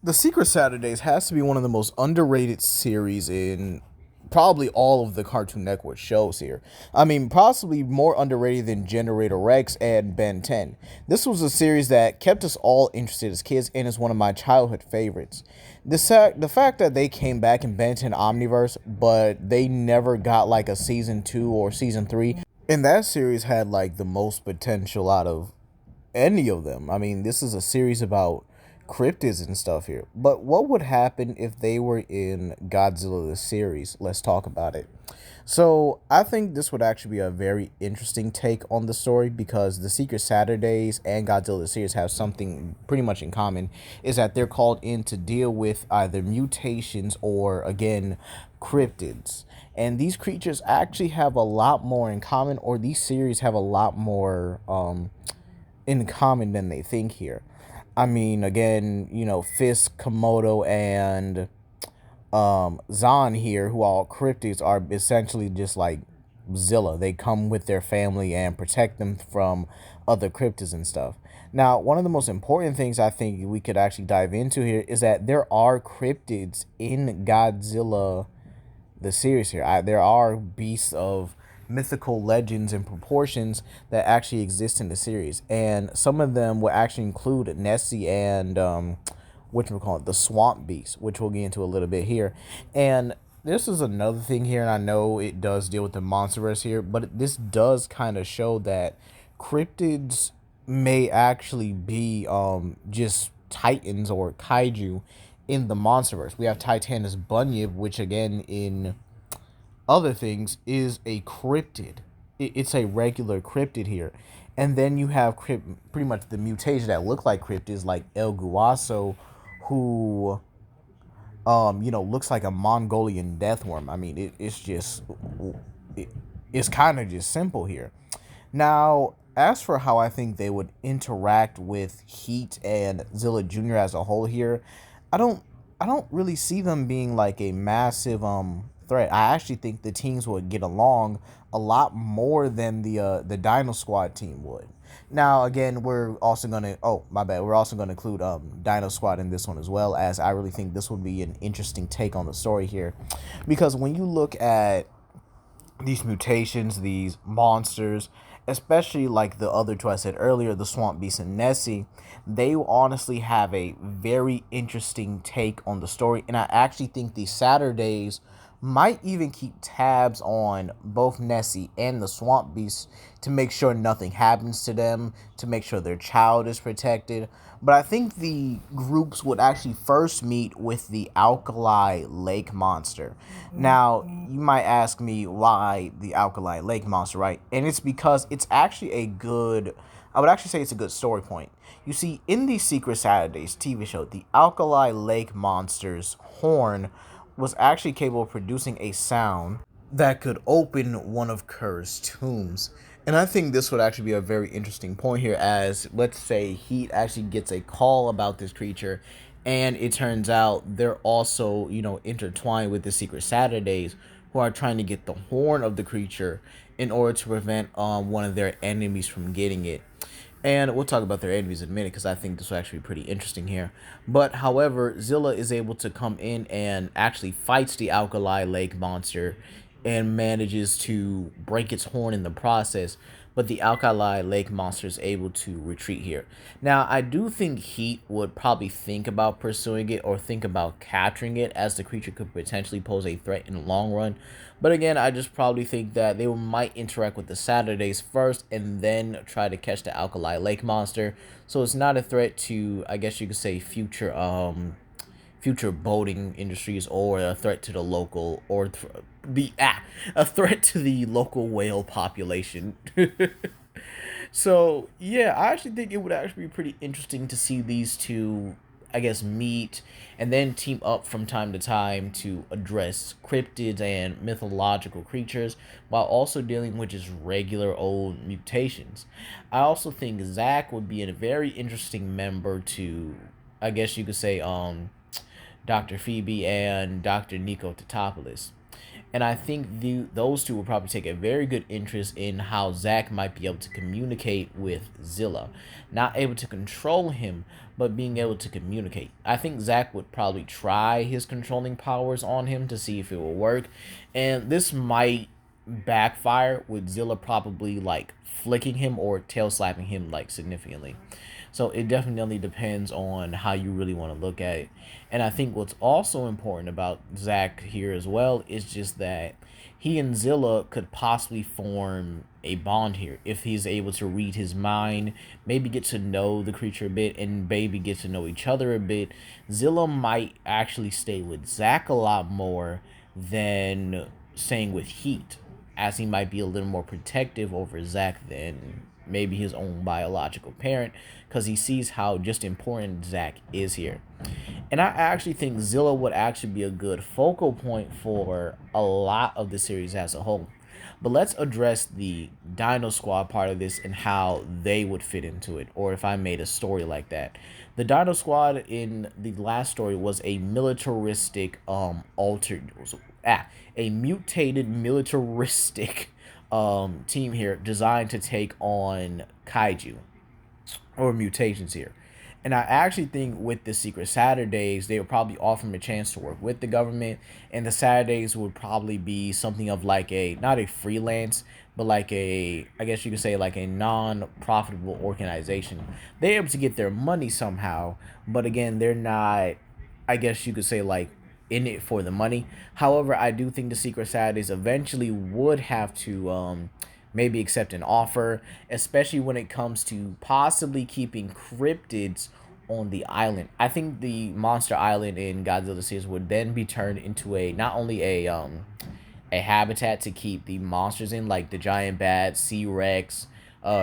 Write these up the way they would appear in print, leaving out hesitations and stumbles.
The Secret Saturdays has to be one of the most underrated series in probably all of the Cartoon Network shows here. I mean, possibly more underrated than Generator Rex and Ben 10. This was a series that kept us all interested as kids and is one of my childhood favorites. The fact that they came back in Ben 10 Omniverse, but they never got like a season 2 or season 3, and that series had like the most potential out of any of them. I mean, this is a series about cryptids and stuff here. But what would happen if they were in Godzilla the series? Let's talk about it. So I think this would actually be a very interesting take on the story because the Secret Saturdays and Godzilla the series have something pretty much in common, is that they're called in to deal with either mutations or again cryptids. And these creatures actually have a lot more in common, or these series have a lot more in common than they think here. I mean, again, Fisk, Komodo, and Zahn here, who all cryptids, are essentially just like Zilla. They come with their family and protect them from other cryptids and stuff. Now, one of the most important things I think we could actually dive into here is that there are cryptids in Godzilla the series here. There are beasts of mythical legends and proportions that actually exist in the series, and some of them will actually include Nessie and which we call it the Swamp Beast, which we'll get into a little bit here. And this is another thing here, and I know it does deal with the monsterverse here, but this does kind of show that cryptids may actually be just titans or kaiju in the monsterverse. We have Titanus Bunyip, which again in other things is a cryptid. It's a regular cryptid here. And then you have pretty much the mutations that look like cryptids, like El Guaso, who looks like a Mongolian deathworm. I mean, it's kind of just simple here. Now, as for how I think they would interact with Heat and Zilla Jr. as a whole here, I don't I don't really see them being like a massive threat. I actually think the teams would get along a lot more than the Dino Squad team would. Now, again, we're also gonna my bad. We're also gonna include Dino Squad in this one as well, as I really think this would be an interesting take on the story here, because when you look at these mutations, these monsters, especially like the other two I said earlier, the Swamp Beast and Nessie, they honestly have a very interesting take on the story. And I actually think the Saturdays might even keep tabs on both Nessie and the Swamp Beast to make sure nothing happens to them, to make sure their child is protected. But I think the groups would actually first meet with the Alkali Lake Monster. Now, you might ask me why the Alkali Lake Monster, right? And it's because it's actually I would actually say it's a good story point. You see, in the Secret Saturdays TV show, the Alkali Lake Monster's horn was actually capable of producing a sound that could open one of Kerr's tombs. And I think this would actually be a very interesting point here, as let's say Heat actually gets a call about this creature, and it turns out they're also, intertwined with the Secret Saturdays, who are trying to get the horn of the creature in order to prevent one of their enemies from getting it. And we'll talk about their enemies in a minute, because I think this will actually be pretty interesting here. But however, Zilla is able to come in and actually fights the Alkali Lake Monster and manages to break its horn in the process. But the Alkali Lake Monster is able to retreat here. Now, I do think Heat would probably think about pursuing it or think about capturing it, as the creature could potentially pose a threat in the long run. But again, I just probably think that they might interact with the Saturdays first and then try to catch the Alkali Lake Monster. So it's not a threat to, I guess you could say, future boating industries, or a threat to the local, or a threat to the local whale population. So yeah, I actually think it would actually be pretty interesting to see these two, I guess, meet and then team up from time to time to address cryptids and mythological creatures, while also dealing with just regular old mutations. I also think Zach would be a very interesting member to, I guess you could say, Dr. Phoebe and Dr. Nico Tatopoulos. And I think those two will probably take a very good interest in how Zack might be able to communicate with Zilla. Not able to control him, but being able to communicate. I think Zack would probably try his controlling powers on him to see if it will work. And this might backfire with Zilla probably like flicking him or tail slapping him like significantly. So it definitely depends on how you really want to look at it. And I think what's also important about Zack here as well is just that he and Zilla could possibly form a bond here if he's able to read his mind, maybe get to know the creature a bit, and maybe get to know each other a bit. Zilla might actually stay with Zack a lot more than staying with Heat, as he might be a little more protective over Zack than maybe his own biological parent, because he sees how just important Zack is here. And I actually think Zilla would actually be a good focal point for a lot of the series as a whole. But let's address the Dino Squad part of this and how they would fit into it, or if I made a story like that. The Dino Squad in the last story was a militaristic, altered, a mutated militaristic team here designed to take on kaiju or mutations here. And I actually think with the Secret Saturdays, they would probably offer him a chance to work with the government. And the Saturdays would probably be something of like a, not a freelance, but like a, I guess you could say like a non profitable organization. They're able to get their money somehow. But again, they're not, I guess you could say like in it for the money. However, I do think the Secret Saturdays eventually would have to maybe accept an offer, especially when it comes to possibly keeping cryptids on the island. I think the monster island in Godzilla series would then be turned into a not only a habitat to keep the monsters in, like the giant bat, Sea Rex,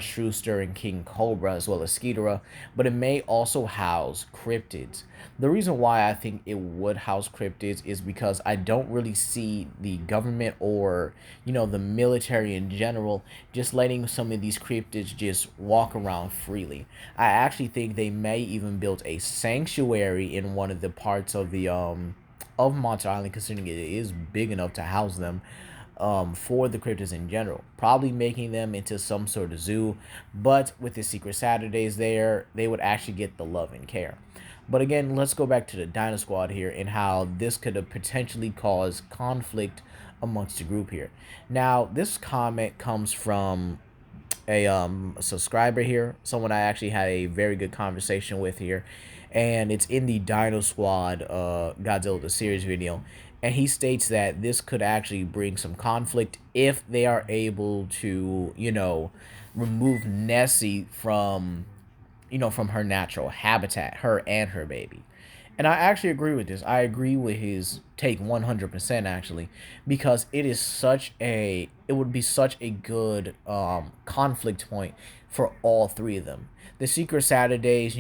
Shrewster, and King Cobra, as well as Ghidorah, but it may also house cryptids. The reason why I think it would house cryptids is because I don't really see the government or, the military in general just letting some of these cryptids just walk around freely. I actually think they may even build a sanctuary in one of the parts of the of Monster Island, considering it is big enough to house them, for the cryptids in general. Probably making them into some sort of zoo, but with the Secret Saturdays there, they would actually get the love and care. But again, let's go back to the Dino Squad here and how this could have potentially caused conflict amongst the group here. Now, this comment comes from a subscriber here, someone I actually had a very good conversation with here, and it's in the Dino Squad Godzilla the series video, and he states that this could actually bring some conflict if they are able to, remove Nessie from, from her natural habitat, her and her baby. And I actually agree with this. I agree with his take 100% actually, because it would be such a good conflict point for all three of them. The Secret Saturdays,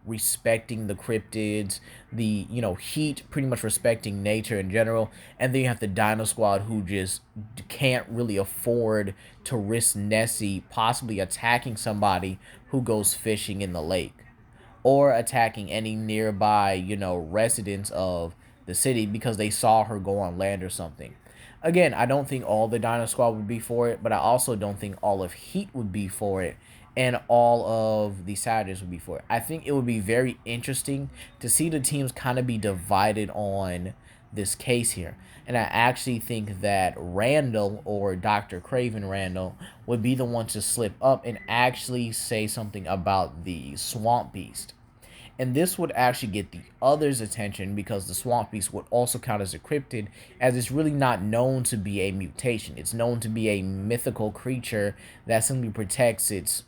respecting the cryptids, the, Heat pretty much respecting nature in general, and then you have the Dino Squad who just can't really afford to risk Nessie possibly attacking somebody who goes fishing in the lake or attacking any nearby, residents of the city because they saw her go on land or something. Again, I don't think all the Dino Squad would be for it, but I also don't think all of Heat would be for it and all of the Saturdays would be for it. I think it would be very interesting to see the teams kind of be divided on this case here. And I actually think that Randall or Dr. Craven Randall would be the one to slip up and actually say something about the Swamp Beast. And this would actually get the others' attention because the Swamp Beast would also count as a cryptid, as it's really not known to be a mutation. It's known to be a mythical creature that simply protects its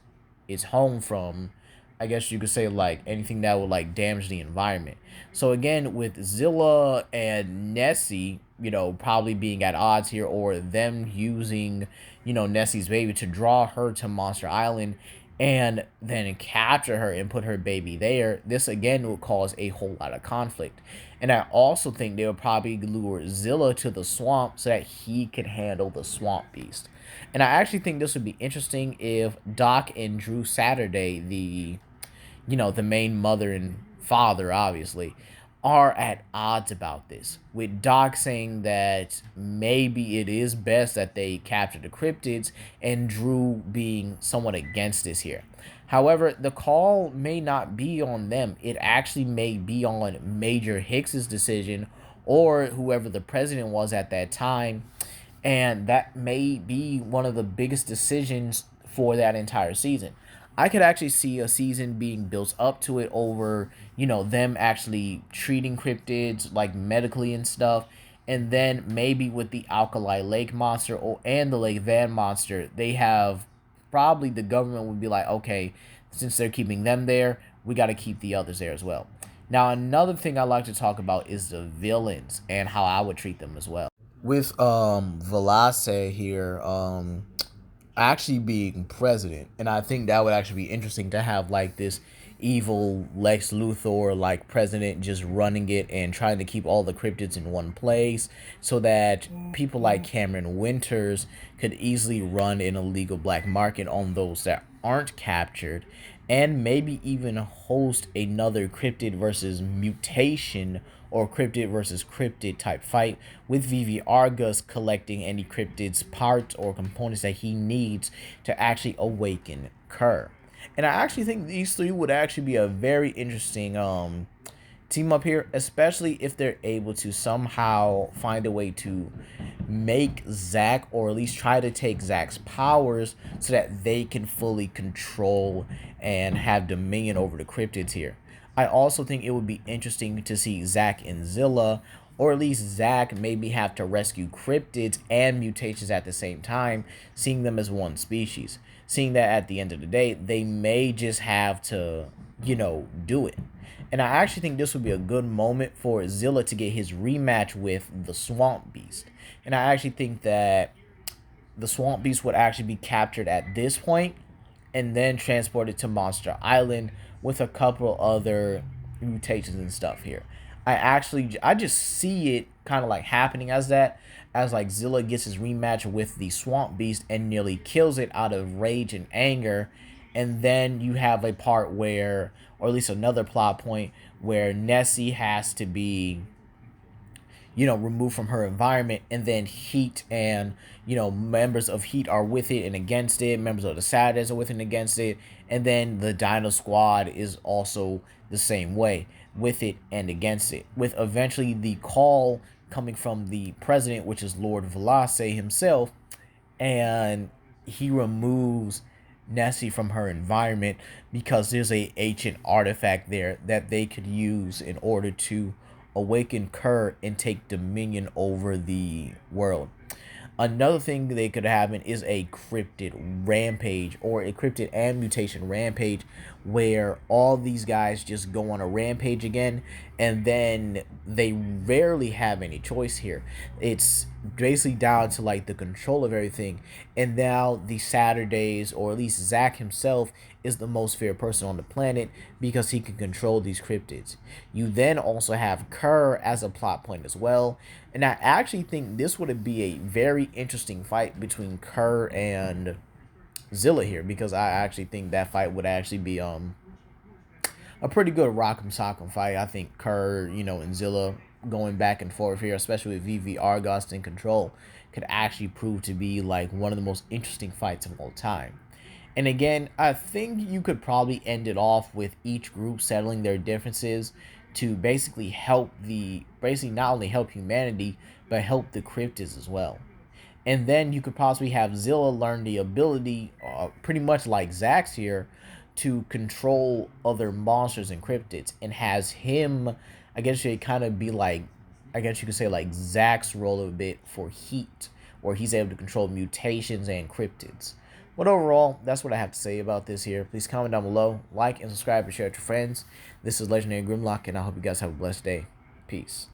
home from, I guess you could say, like anything that would like damage the environment. So again, with Zilla and Nessie, probably being at odds here, or them using, Nessie's baby to draw her to Monster Island and then capture her and put her baby there, this again would cause a whole lot of conflict. And I also think they would probably lure Zilla to the swamp so that he can handle the Swamp Beast. And I actually think this would be interesting if Doc and Drew Saturday, the main mother and father, obviously, are at odds about this, with Doc saying that maybe it is best that they capture the cryptids, and Drew being somewhat against this here. However, the call may not be on them. It actually may be on Major Hicks's decision, or whoever the president was at that time, and that may be one of the biggest decisions for that entire season. I could actually see a season being built up to it over, them actually treating cryptids like medically and stuff. And then maybe with the Alkali Lake monster and the Lake Van monster, they have probably the government would be like, okay, since they're keeping them there, we got to keep the others there as well. Now, another thing I like to talk about is the villains and how I would treat them as well. With Velase here, actually being president, and I think that would actually be interesting to have like this evil Lex Luthor like president just running it and trying to keep all the cryptids in one place, so that people like Cameron Winters could easily run an illegal black market on those that aren't captured, and maybe even host another cryptid versus mutation or cryptid versus cryptid type fight, with Vivi Argus collecting any cryptid's parts or components that he needs to actually awaken Kerr. And I actually think these three would actually be a very interesting team up here, especially if they're able to somehow find a way to make Zack, or at least try to take Zack's powers, so that they can fully control and have dominion over the cryptids here. I also think it would be interesting to see Zack and Zilla, or at least Zack maybe have to rescue cryptids and mutations at the same time, seeing them as one species. Seeing that at the end of the day, they may just have to, do it. And I actually think this would be a good moment for Zilla to get his rematch with the Swamp Beast. And I actually think that the Swamp Beast would actually be captured at this point and then transported to Monster Island with a couple other mutations and stuff here. I just see it kind of like happening as that, as like Zilla gets his rematch with the Swamp Beast and nearly kills it out of rage and anger. And then you have a part where, or at least another plot point, where Nessie has to be, removed from her environment, and then Heat and, members of Heat are with it and against it, members of the Saturdays are with it and against it, and then the Dino Squad is also the same way, with it and against it, with eventually the call coming from the president, which is Lord Velase himself, and he removes Nessie from her environment because there's a ancient artifact there that they could use in order to awaken Kerr and take dominion over the world. Another thing they could happen is a cryptid rampage, or a cryptid and mutation rampage, where all these guys just go on a rampage again, and then they rarely have any choice here. It's basically down to like the control of everything. And now the Saturdays, or at least Zack himself, is the most fair person on the planet because he can control these cryptids. You then also have Kerr as a plot point as well. And I actually think this would be a very interesting fight between Kerr and Zilla here, because I actually think that fight would actually be a pretty good rock'em sock'em fight. I think Kerr, and Zilla going back and forth here, especially with Vivi Argus in control, could actually prove to be like one of the most interesting fights of all time. And again, I think you could probably end it off with each group settling their differences to basically not only help humanity, but help the cryptids as well. And then you could possibly have Zilla learn the ability, pretty much like Zack's here, to control other monsters and cryptids, and has him, I guess you kind of be like, I guess you could say like Zack's role a bit for Heat, where he's able to control mutations and cryptids. But overall, that's what I have to say about this here. Please comment down below, like and subscribe and share with your friends. This is Legendary Grimlock, and I hope you guys have a blessed day. Peace.